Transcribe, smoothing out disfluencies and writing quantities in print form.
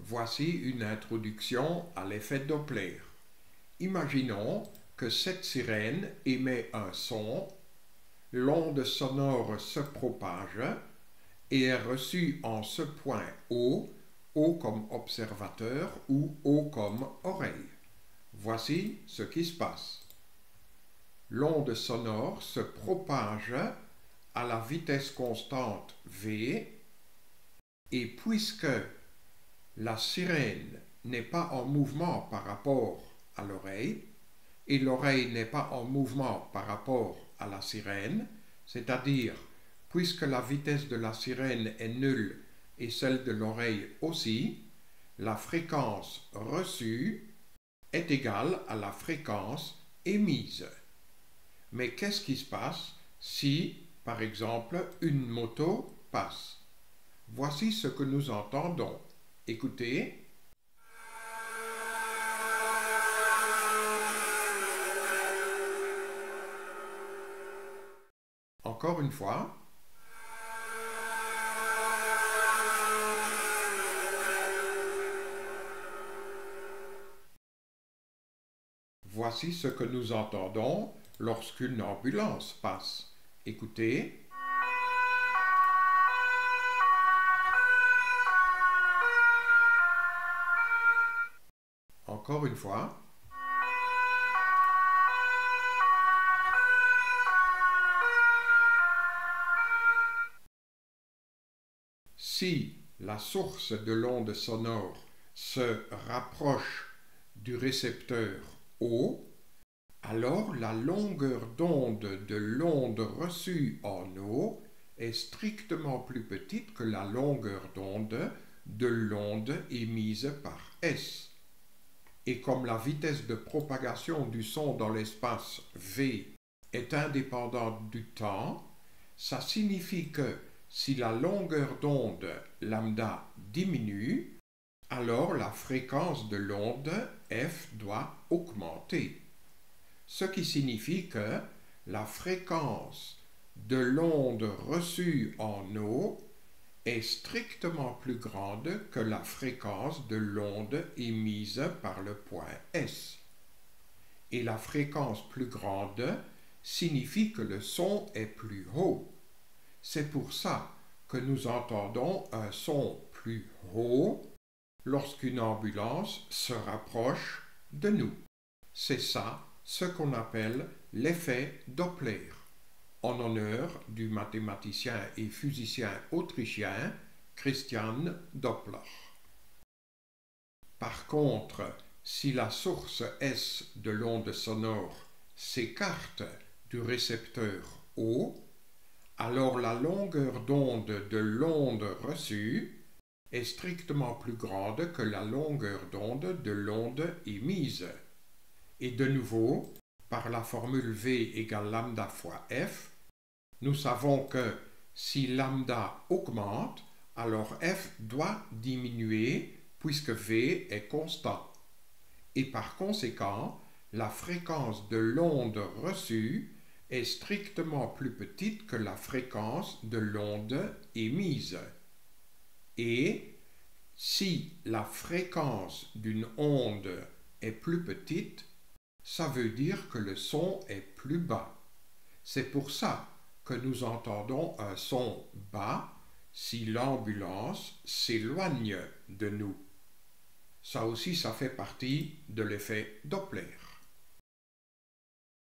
Voici une introduction à l'effet Doppler. Imaginons que cette sirène émet un son, l'onde sonore se propage et est reçue en ce point O, O comme observateur ou O comme oreille. Voici ce qui se passe. L'onde sonore se propage à la vitesse constante V et puisque la sirène n'est pas en mouvement par rapport à l'oreille et l'oreille n'est pas en mouvement par rapport à la sirène, c'est-à-dire puisque la vitesse de la sirène est nulle et celle de l'oreille aussi, la fréquence reçue est égale à la fréquence émise. Mais qu'est-ce qui se passe si, par exemple, une moto passe? Voici ce que nous entendons. Écoutez. Encore une fois. Voici ce que nous entendons lorsqu'une ambulance passe. Écoutez. Encore une fois. Si la source de l'onde sonore se rapproche du récepteur O, alors la longueur d'onde de l'onde reçue en O est strictement plus petite que la longueur d'onde de l'onde émise par S. Et comme la vitesse de propagation du son dans l'espace V est indépendante du temps, ça signifie que si la longueur d'onde lambda diminue, alors la fréquence de l'onde F doit augmenter. Ce qui signifie que la fréquence de l'onde reçue en O est strictement plus grande que la fréquence de l'onde émise par le point S. Et la fréquence plus grande signifie que le son est plus haut. C'est pour ça que nous entendons un son plus haut lorsqu'une ambulance se rapproche de nous. C'est ça ce qu'on appelle l'effet Doppler, en honneur du mathématicien et physicien autrichien Christian Doppler. Par contre, si la source S de l'onde sonore s'écarte du récepteur O, alors la longueur d'onde de l'onde reçue est strictement plus grande que la longueur d'onde de l'onde émise. Et de nouveau, par la formule V égale lambda fois F, nous savons que si lambda augmente, alors F doit diminuer puisque V est constant. Et par conséquent, la fréquence de l'onde reçue est strictement plus petite que la fréquence de l'onde émise. Et si la fréquence d'une onde est plus petite, ça veut dire que le son est plus bas. C'est pour ça que nous entendons un son bas si l'ambulance s'éloigne de nous. Ça aussi, ça fait partie de l'effet Doppler.